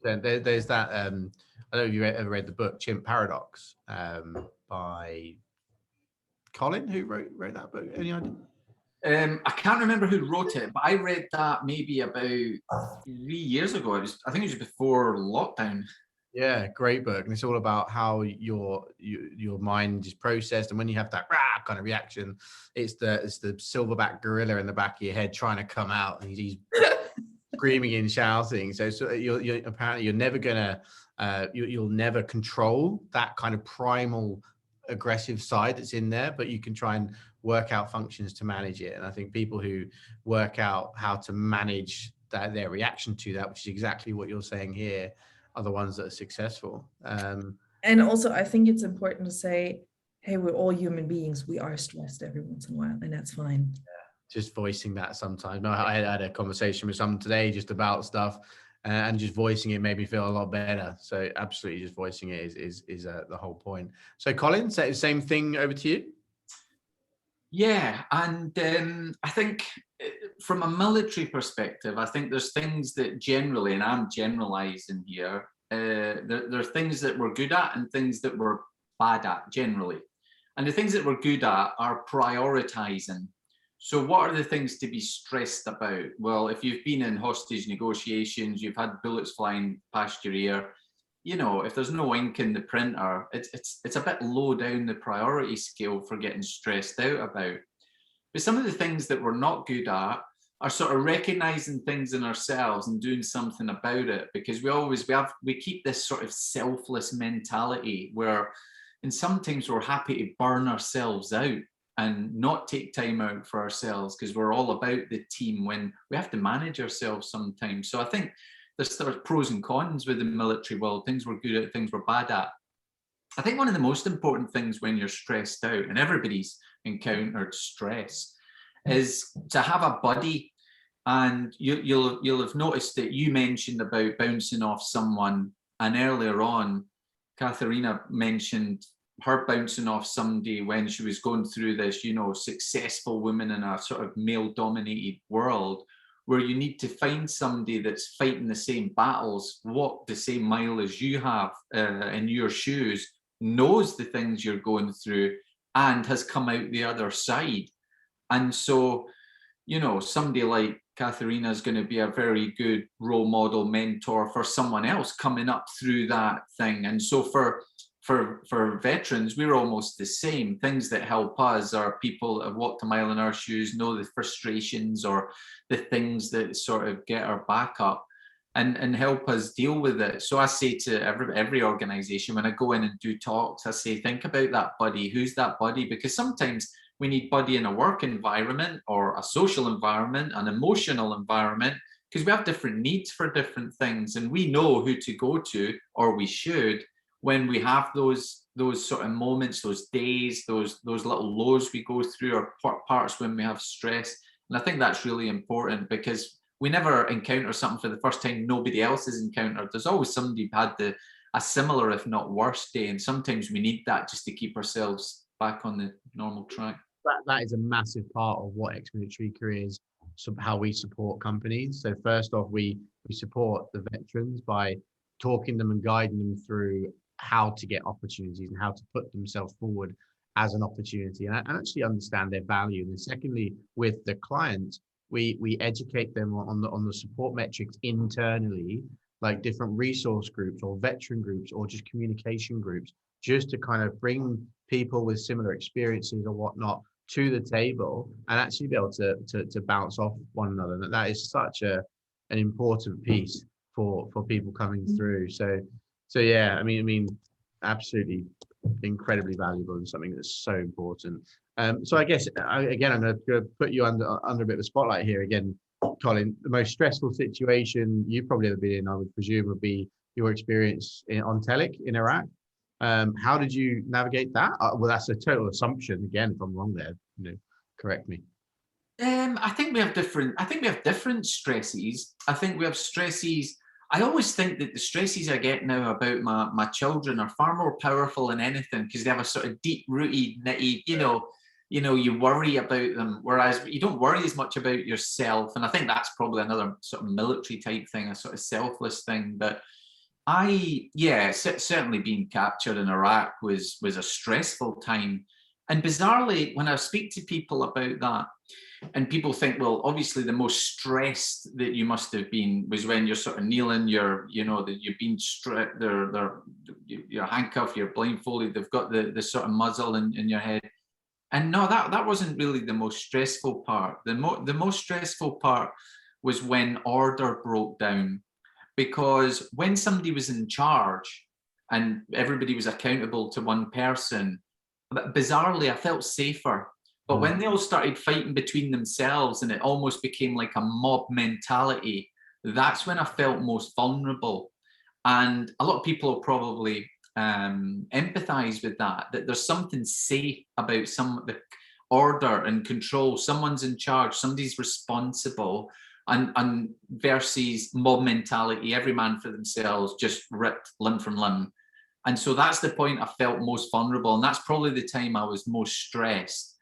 100%. There's that. I don't know if you ever read the book Chimp Paradox by Colin, who wrote that book. Any idea? I can't remember who wrote it, but I read that maybe about 3 years ago. I think it was before lockdown. Yeah, great book. And it's all about how your mind is processed. And when you have that kind of reaction, it's the silverback gorilla in the back of your head trying to come out, and he's screaming and shouting. So you're apparently you're never gonna you'll never control that kind of primal aggressive side that's in there, but you can try and work out functions to manage it. And I think people who work out how to manage their reaction to that, which is exactly what you're saying here, are the ones that are successful. And also, I think it's important to say, hey, we're all human beings. We are stressed every once in a while, and that's fine. Yeah, just voicing that sometimes. No, I had a conversation with someone today just about stuff, and just voicing it made me feel a lot better. So absolutely, just voicing it is the whole point. So Colin, same thing over to you. Yeah, and I think from a military perspective, I think there's things that generally, and I'm generalizing here, there are things that we're good at and things that we're bad at generally. And the things that we're good at are prioritizing. So what are the things to be stressed about? Well, if you've been in hostage negotiations, you've had bullets flying past your ear, if there's no ink in the printer, it's a bit low down the priority scale for getting stressed out about. But some of the things that we're not good at are sort of recognizing things in ourselves and doing something about it, because we keep this sort of selfless mentality where, and sometimes we're happy to burn ourselves out and not take time out for ourselves because we're all about the team, when we have to manage ourselves sometimes. So I think there's pros and cons with the military world, things we're good at, things we're bad at. I think one of the most important things when you're stressed out, and everybody's encountered stress, is to have a buddy. And you'll have noticed that you mentioned about bouncing off someone, and earlier on, Katharina mentioned her bouncing off somebody when she was going through this, successful woman in a sort of male-dominated world, where you need to find somebody that's fighting the same battles, walk the same mile as you have in your shoes, knows the things you're going through, and has come out the other side. And so, somebody like Katharina is going to be a very good role model, mentor for someone else coming up through that thing. And so for veterans, we're almost the same. Things that help us are people that have walked a mile in our shoes, know the frustrations or the things that sort of get our back up and help us deal with it. So I say to every organization, when I go in and do talks, I say, think about that buddy. Who's that buddy? Because sometimes We need buddy in a work environment or a social environment, an emotional environment, because we have different needs for different things, and we know who to go to, or we should, when we have those sort of moments, those days, those little lows we go through, or parts when we have stress. And I think that's really important, because we never encounter something for the first time nobody else has encountered. There's always somebody who had a similar, if not worse, day, and sometimes we need that just to keep ourselves back on the normal track. That is a massive part of what ex-military careers, how we support companies. So first off, we support the veterans by talking them and guiding them through how to get opportunities and how to put themselves forward as an opportunity, and actually understand their value. And then secondly, with the clients, we educate them on the support metrics internally, like different resource groups or veteran groups or just communication groups, just to kind of bring people with similar experiences or whatnot to the table and actually be able to bounce off one another. And that is such an important piece for people coming through. So yeah, I mean, absolutely incredibly valuable and something that's so important. So I guess again, I'm going to put you under a bit of a spotlight here again, Colin. The most stressful situation you've probably ever been in, I would presume, would be your experience on Telic in Iraq. How did you navigate that? Well, that's a total assumption. Again, if I'm wrong there, correct me. I think we have different stresses. I think we have stresses. I always think that the stresses I get now about my children are far more powerful than anything, because they have a sort of deep-rooted, nitty, you worry about them, whereas you don't worry as much about yourself. And I think that's probably another sort of military type thing, a sort of selfless thing. But certainly being captured in Iraq was a stressful time. And bizarrely, when I speak to people about that, and people think, well, obviously the most stressed that you must have been was when you're sort of kneeling, you've been stripped, you're handcuffed, you're blindfolded, they've got the sort of muzzle in your head. And no, that wasn't really the most stressful part. The most stressful part was when order broke down, because when somebody was in charge and everybody was accountable to one person, bizarrely, I felt safer. But when they all started fighting between themselves and it almost became like a mob mentality, that's when I felt most vulnerable. And a lot of people will probably empathize with that there's something safe about the order and control. Someone's in charge, somebody's responsible, and versus mob mentality, every man for themselves, just ripped limb from limb. And so that's the point I felt most vulnerable, and that's probably the time I was most stressed.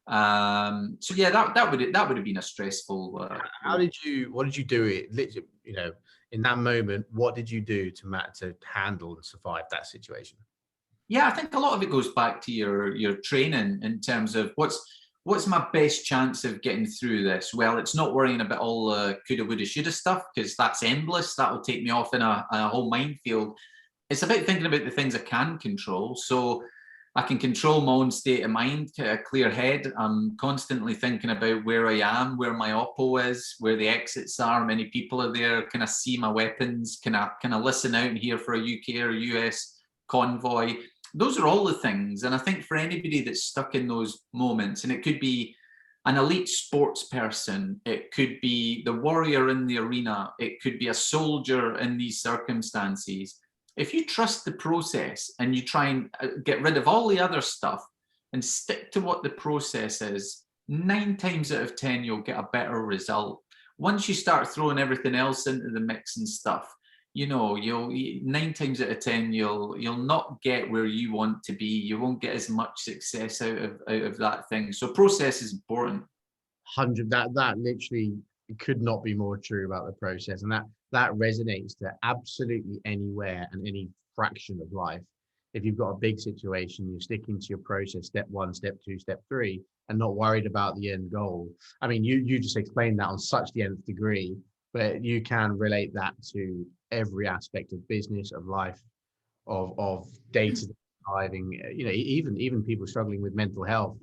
So yeah, that would have been a stressful. What did you do? In that moment, what did you do to handle and survive that situation? Yeah, I think a lot of it goes back to your training in terms of what's my best chance of getting through this. Well, it's not worrying about all coulda, woulda, shoulda stuff, because that's endless. That will take me off in a whole minefield. It's about thinking about the things I can control. So I can control my own state of mind, a clear head. I'm constantly thinking about where I am, where my oppo is, where the exits are, how many people are there, can I see my weapons, can I listen out and hear for a UK or US convoy. Those are all the things. And I think for anybody that's stuck in those moments, and it could be an elite sports person, it could be the warrior in the arena, it could be a soldier in these circumstances, if you trust the process and you try and get rid of all the other stuff and stick to what the process is, 9 times out of 10, you'll get a better result. Once you start throwing everything else into the mix and stuff, you'll 9 times out of 10, you'll not get where you want to be. You won't get as much success out of that thing. So process is important. 100. That literally could not be more true about the process, and that resonates to absolutely anywhere and any fraction of life. If you've got a big situation, you're sticking to your process, step 1, step 2, step 3, and not worried about the end goal. I mean, you just explained that on such the nth degree, but you can relate that to every aspect of business, of life, of day-to-day driving. Even people struggling with mental health.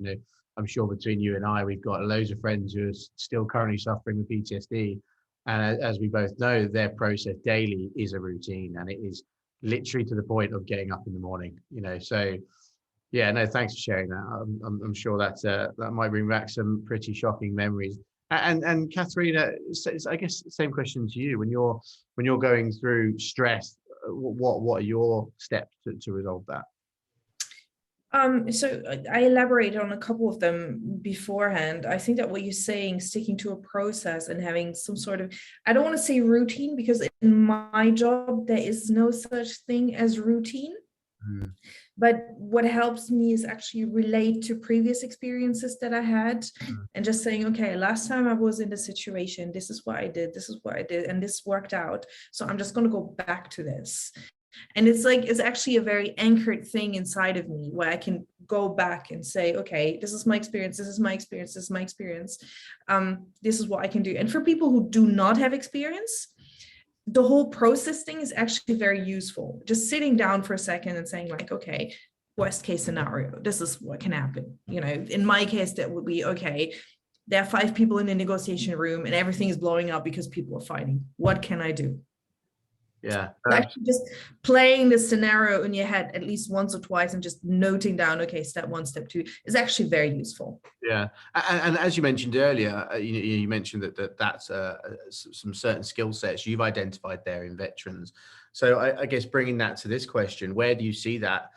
I'm sure between you and I, we've got loads of friends who are still currently suffering with PTSD. And as we both know, their process daily is a routine, and it is literally to the point of getting up in the morning, So Yeah, no, thanks for sharing that. I'm sure that might bring back some pretty shocking memories. And Katharina, I guess same question to you. When you're going through stress, what are your steps to resolve that? So I elaborated on a couple of them beforehand. I think that what you're saying, sticking to a process and having some sort of, I don't want to say routine, because in my job, there is no such thing as routine. Mm. But what helps me is actually relate to previous experiences that I had and just saying, okay, last time I was in this situation, this is what I did, and this worked out. So I'm just going to go back to this. And it's like, it's actually a very anchored thing inside of me where I can go back and say, okay, this is my experience, this is my experience, this is my experience. This is what I can do. And for people who do not have experience, the whole process thing is actually very useful. Just sitting down for a second and saying like, okay, worst case scenario, this is what can happen. You know, in my case, that would be, okay, there are 5 people in the negotiation room and everything is blowing up because people are fighting. What can I do? Yeah. Actually just playing the scenario in your head at least once or twice and just noting down, okay, step 1, step 2 is actually very useful. Yeah, and as you mentioned earlier, you mentioned that's some certain skill sets you've identified there in veterans. So I guess bringing that to this question, where do you see that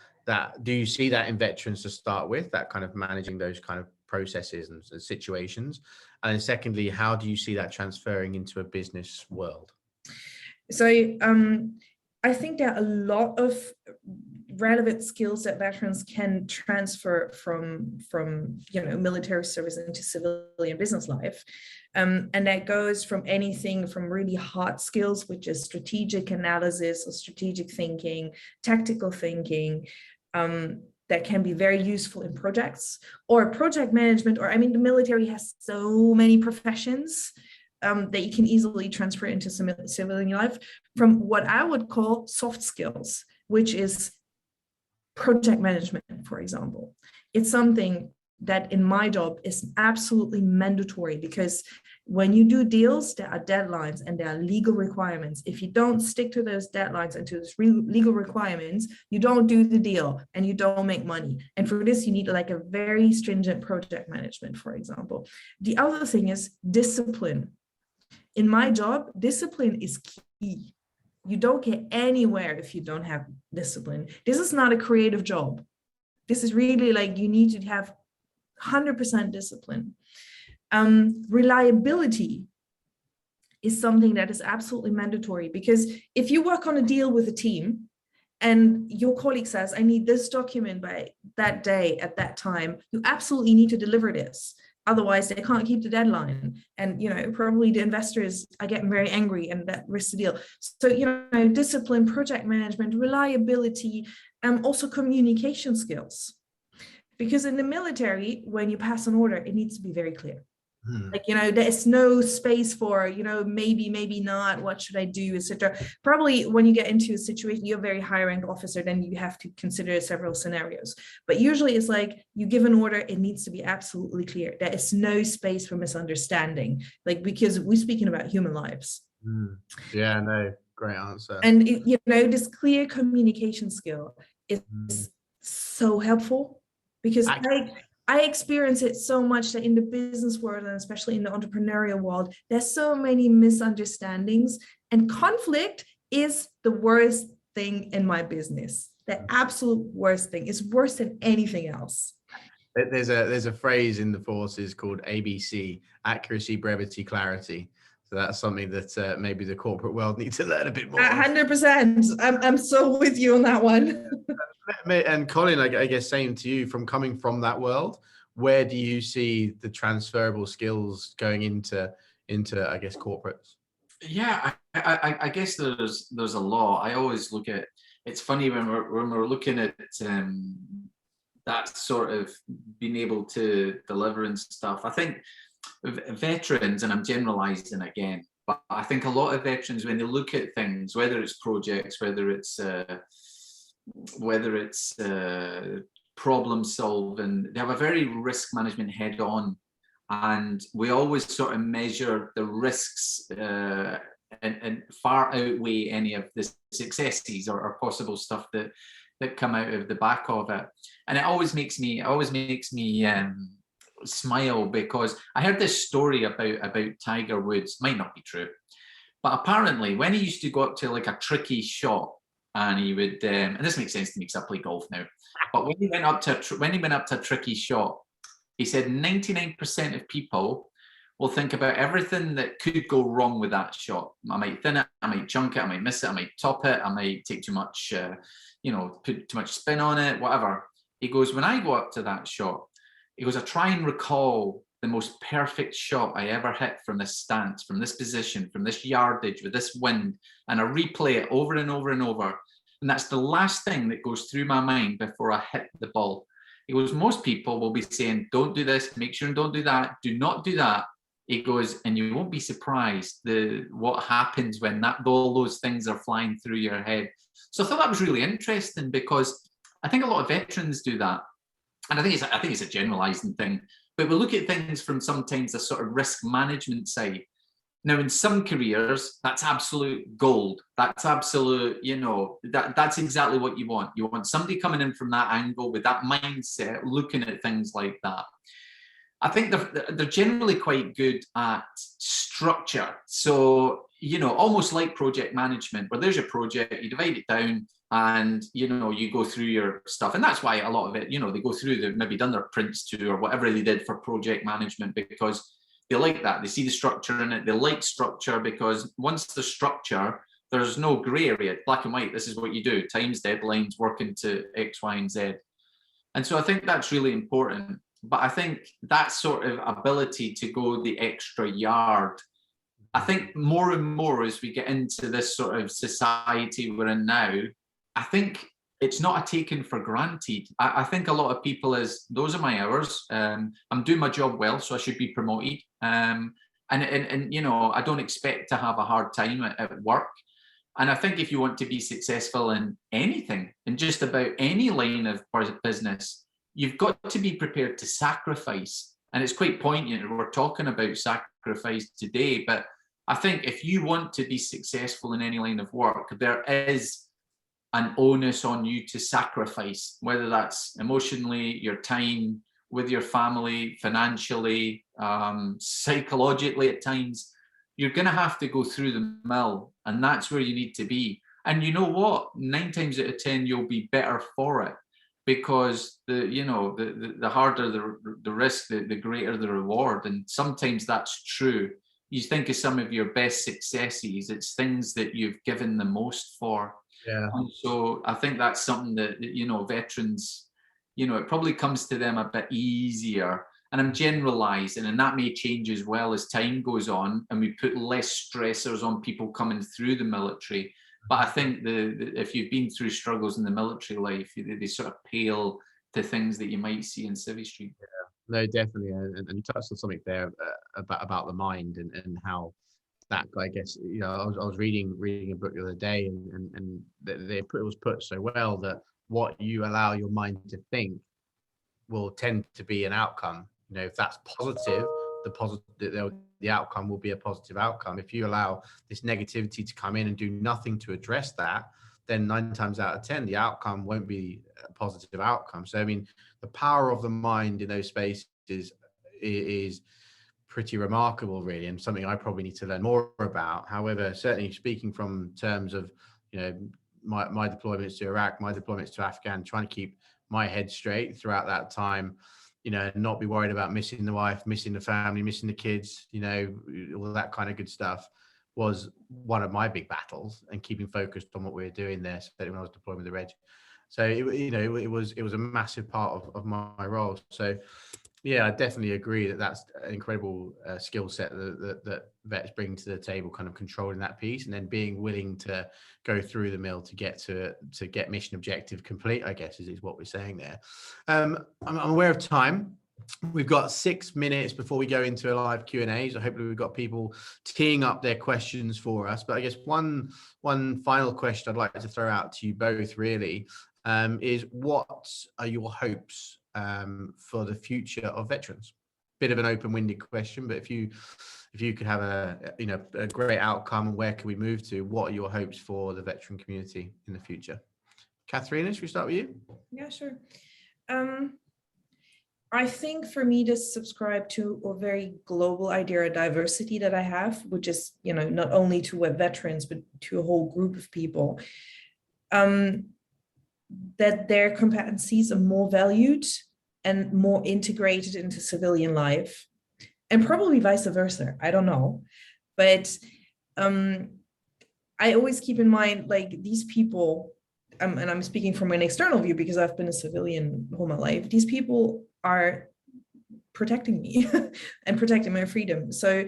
do you see that in veterans to start with, that kind of managing those kind of processes and situations? And then secondly, how do you see that transferring into a business world? So I think there are a lot of relevant skills that veterans can transfer from military service into civilian business life. And that goes from anything from really hard skills, which is strategic analysis or strategic thinking, tactical thinking, that can be very useful in projects or project management, or the military has so many professions that you can easily transfer into civilian life, from what I would call soft skills, which is project management, for example. It's something that in my job is absolutely mandatory, because when you do deals, there are deadlines and there are legal requirements. If you don't stick to those deadlines and to those legal requirements, you don't do the deal and you don't make money. And for this, you need like a very stringent project management, for example. The other thing is discipline. In my job, discipline is key. You don't get anywhere if you don't have discipline. This is not a creative job. This is really like, you need to have 100% discipline. Reliability is something that is absolutely mandatory, because if you work on a deal with a team and your colleague says, I need this document by that day at that time, you absolutely need to deliver this. Otherwise, they can't keep the deadline. And, probably the investors are getting very angry and that risks the deal. So, discipline, project management, reliability, and also communication skills. Because in the military, when you pass an order, it needs to be very clear. Like, there's no space for, maybe not, what should I do, etc. Probably when you get into a situation, you're a very high ranked officer, then you have to consider several scenarios. But usually it's like, you give an order, it needs to be absolutely clear. There is no space for misunderstanding, like, because we're speaking about human lives. Yeah, no, great answer. And, this clear communication skill is so helpful, because I experience it so much that in the business world, and especially in the entrepreneurial world, there's so many misunderstandings, and conflict is the worst thing in my business. The absolute worst thing. Is worse than anything else. There's a phrase in the forces called ABC: accuracy, brevity, clarity. So that's something that maybe the corporate world needs to learn a bit more. 100%. I'm so with you on that one. And Colin, I guess same to you, from coming from that world, where do you see the transferable skills going into I guess corporates? Yeah, I guess there's a lot. I always look at, it's funny when we're looking at that sort of being able to deliver and stuff. I think veterans, and I'm generalizing again, but I think a lot of veterans, when they look at things, whether it's projects, whether it's problem solving, they have a very risk management head on, and we always sort of measure the risks and far outweigh any of the successes or possible stuff that that come out of the back of it. And it always makes me smile, because I heard this story about Tiger Woods. Might not be true, but apparently when he used to go up to like a tricky shot, and he would, and this makes sense to me because I play golf now, but when he went up to a tricky shot, he said 99% of people will think about everything that could go wrong with that shot. I might thin it, I might chunk it, I might miss it, I might top it, I might take too much, put too much spin on it, whatever. He goes, when I go up to that shot, he goes, I try and recall the most perfect shot I ever hit from this stance, from this position, from this yardage, with this wind, and I replay it over and over and over. And that's the last thing that goes through my mind before I hit the ball. He goes, most people will be saying, don't do this, make sure and don't do that, do not do that. He goes, and you won't be surprised what happens when all those things are flying through your head. So I thought that was really interesting, because I think a lot of veterans do that. And I think it's a generalizing thing, but we look at things from sometimes a sort of risk management side. Now, in some careers, that's absolute gold. That's absolute, that's exactly what you want. You want somebody coming in from that angle with that mindset, looking at things like that. I think they're generally quite good at structure. So, almost like project management, where there's your project, you divide it down, and you go through your stuff. And that's why a lot of it, they go through, they've maybe done their Prince 2 or whatever they did for project management, because they like that. They see the structure in it. They like structure, because once the structure, there's no gray area. Black and white, this is what you do. Times, deadlines, working to X, Y, and Z. And so I think that's really important. But I think that sort of ability to go the extra yard, I think more and more as we get into this sort of society we're in now, I think it's not a taken for granted. I think a lot of people those are my hours. I'm doing my job well, so I should be promoted. And I don't expect to have a hard time at work. And I think if you want to be successful in anything, in just about any line of business, you've got to be prepared to sacrifice. And it's quite poignant. We're talking about sacrifice today, but I think if you want to be successful in any line of work, there is an onus on you to sacrifice, whether that's emotionally, your time with your family, financially, psychologically at times. You're going to have to go through the mill, and that's where you need to be. And you know what? 9 times out of 10, you'll be better for it, because the harder the risk, the greater the reward. And sometimes that's true. You think of some of your best successes, it's things that you've given the most for. Yeah. And so I think that's something that, veterans, it probably comes to them a bit easier. And I'm generalizing, and that may change as well as time goes on and we put less stressors on people coming through the military. But I think if you've been through struggles in the military life, they sort of pale to things that you might see in Civvy Street. Yeah, no, definitely. And you touched on something there about the mind and how that, I guess, I was reading a book the other day, and it was put so well that what you allow your mind to think will tend to be an outcome. If that's positive, the outcome will be a positive outcome. If you allow this negativity to come in and do nothing to address that, then 9 times out of 10, the outcome won't be a positive outcome. So, I mean, the power of the mind in those spaces is pretty remarkable, really, and something I probably need to learn more about. However, certainly speaking from terms of, my deployments to Iraq, my deployments to Afghan, trying to keep my head straight throughout that time, not be worried about missing the wife, missing the family, missing the kids, all that kind of good stuff, was one of my big battles, and keeping focused on what we were doing there, especially when I was deploying with the Reg. So it was a massive part of my role. So yeah, I definitely agree that that's an incredible skill set that vets bring to the table, kind of controlling that piece and then being willing to go through the mill to get mission objective complete, I guess is what we're saying there. I'm aware of time. We've got 6 minutes before we go into a live Q&A. So hopefully we've got people teeing up their questions for us. But I guess one final question I'd like to throw out to you both really is, what are your hopes for the future of veterans? Bit of an open-winded question, but if you could have a great outcome, and where can we move to? What are your hopes for the veteran community in the future? Katharina, should we start with you? Yeah, sure. I think for me to subscribe to a very global idea of diversity that I have, which is, not only to veterans, but to a whole group of people, that their competencies are more valued and more integrated into civilian life, and probably vice versa. I don't know. But I always keep in mind, like, these people, and I'm speaking from an external view because I've been a civilian all my life, these people are protecting me and protecting my freedom. So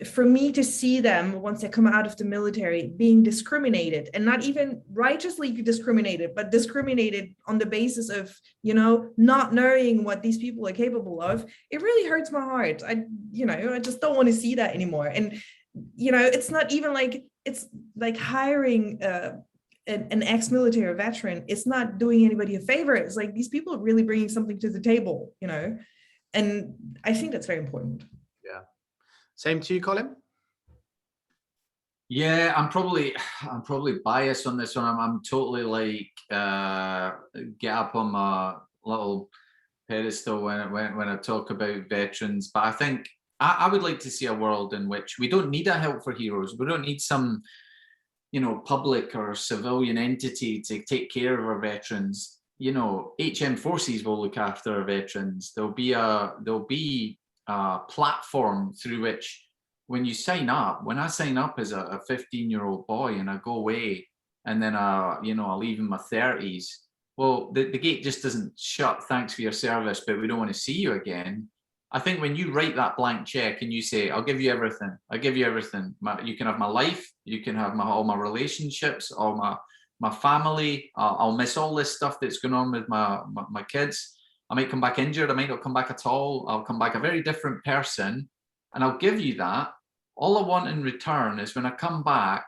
for me to see them, once they come out of the military, being discriminated, and not even righteously discriminated, but discriminated on the basis of, not knowing what these people are capable of, it really hurts my heart. I just don't want to see that anymore. And, it's not even like, it's like hiring an ex-military veteran. It's not doing anybody a favor. It's like, these people are really bringing something to the table, and I think that's very important. Yeah. Same to you, Colin? Yeah, I'm probably biased on this one. I'm totally like get up on my little pedestal when I talk about veterans. But I think I would like to see a world in which we don't need a help for heroes. We don't need some, public or civilian entity to take care of our veterans. HM forces will look after our veterans. There'll be a platform through which, when you sign up, when I sign up as a 15-year-old boy and I go away, and then I leave in my 30s, well, the gate just doesn't shut. Thanks for your service, but we don't want to see you again. I think when you write that blank check and you say, I'll give you everything, you can have my life, you can have all my relationships, all my family, I'll miss all this stuff that's going on with my kids. I might come back injured, I might not come back at all, I'll come back a very different person, and I'll give you that. All I want in return is, when I come back,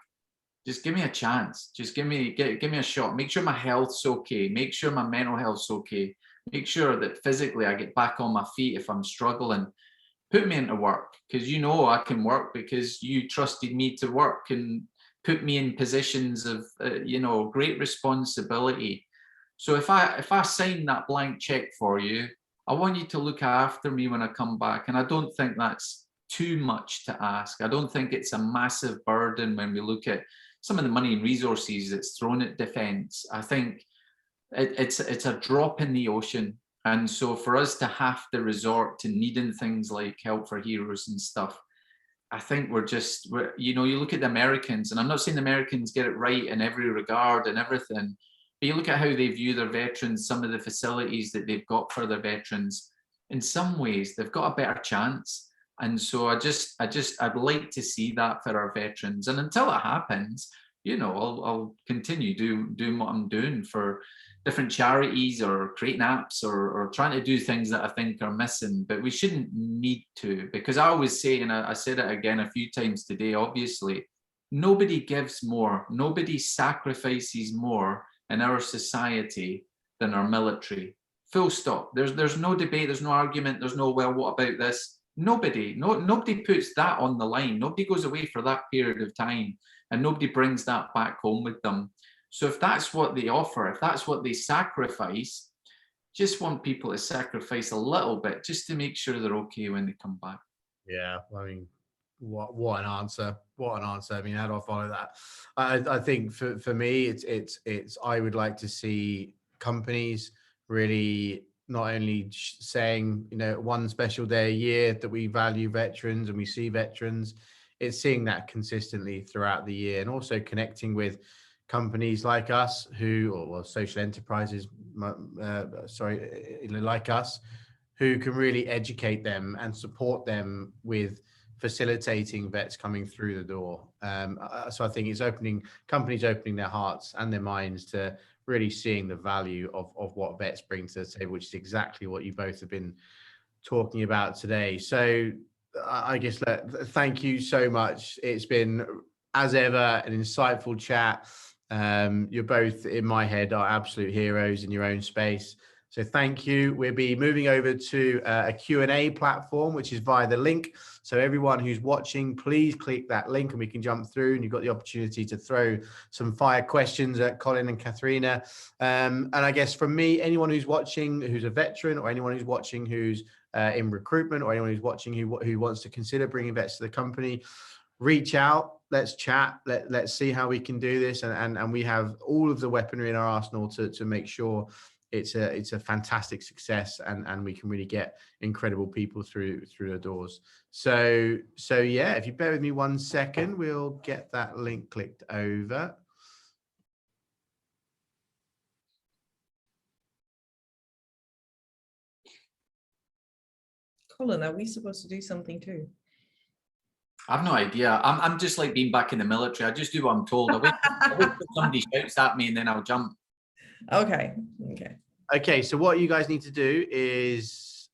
just give me a chance, just give me a shot, make sure my health's okay, make sure my mental health's okay, make sure that physically I get back on my feet if I'm struggling. Put me into work, because I can work because you trusted me to work, and put me in positions of great responsibility. So if I sign that blank check for you, I want you to look after me when I come back. And I don't think that's too much to ask. I don't think it's a massive burden when we look at some of the money and resources that's thrown at defence. I think it's a drop in the ocean. And so for us to have to resort to needing things like help for heroes and stuff, I think we're you look at the Americans, and I'm not saying the Americans get it right in every regard and everything, but you look at how they view their veterans, some of the facilities that they've got for their veterans, in some ways they've got a better chance. And so I'd like to see that for our veterans. And until it happens, I'll continue doing what I'm doing for different charities, or creating apps, or trying to do things that I think are missing. But we shouldn't need to, because I always say, and I said it again a few times today, obviously, nobody gives more, nobody sacrifices more in our society than our military. Full stop. There's no debate, there's no argument, there's no, well, what about this? Nobody puts that on the line. Nobody goes away for that period of time, and nobody brings that back home with them. So if that's what they offer, if that's what they sacrifice, just want people to sacrifice a little bit just to make sure they're okay when they come back. Yeah, I mean, what an answer! What an answer! I mean, how do I follow that? I think for me, it's I would like to see companies really not only saying, one special day a year that we value veterans and we see veterans. It's seeing that consistently throughout the year, and also connecting with companies like us or social enterprises, like us, who can really educate them and support them with facilitating vets coming through the door. So I think it's companies opening their hearts and their minds to really seeing the value of what vets bring to the table, which is exactly what you both have been talking about today. So I guess thank you so much. It's been, as ever, an insightful chat. You're both, in my head, are absolute heroes in your own space. So thank you. We'll be moving over to a Q&A platform, which is via the link So everyone who's watching, please click that link and we can jump through, and you've got the opportunity to throw some fire questions at Colin and Katharina. And I guess from me, anyone who's watching who's a veteran, or anyone who's watching who's in recruitment, or anyone who's watching who wants to consider bringing vets to the company, reach out, let's chat, let's see how we can do this, and we have all of the weaponry in our arsenal to make sure it's a fantastic success, and we can really get incredible people through the doors. So yeah, if you bear with me 1 second, we'll get that link clicked over. Colin, are we supposed to do something too? I've no idea. I'm just like being back in the military. I just do what I'm told. I wait till somebody shouts at me and then I'll jump. Okay. Okay, so what you guys need to do is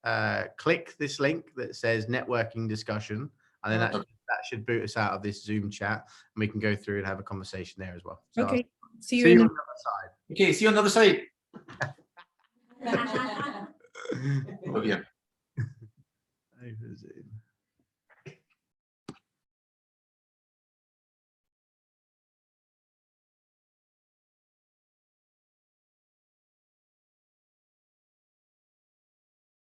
click this link that says networking discussion, and then that should boot us out of this Zoom chat, and we can go through and have a conversation there as well. So Okay. See you you on the other side. Okay, see you on the other side. Love you.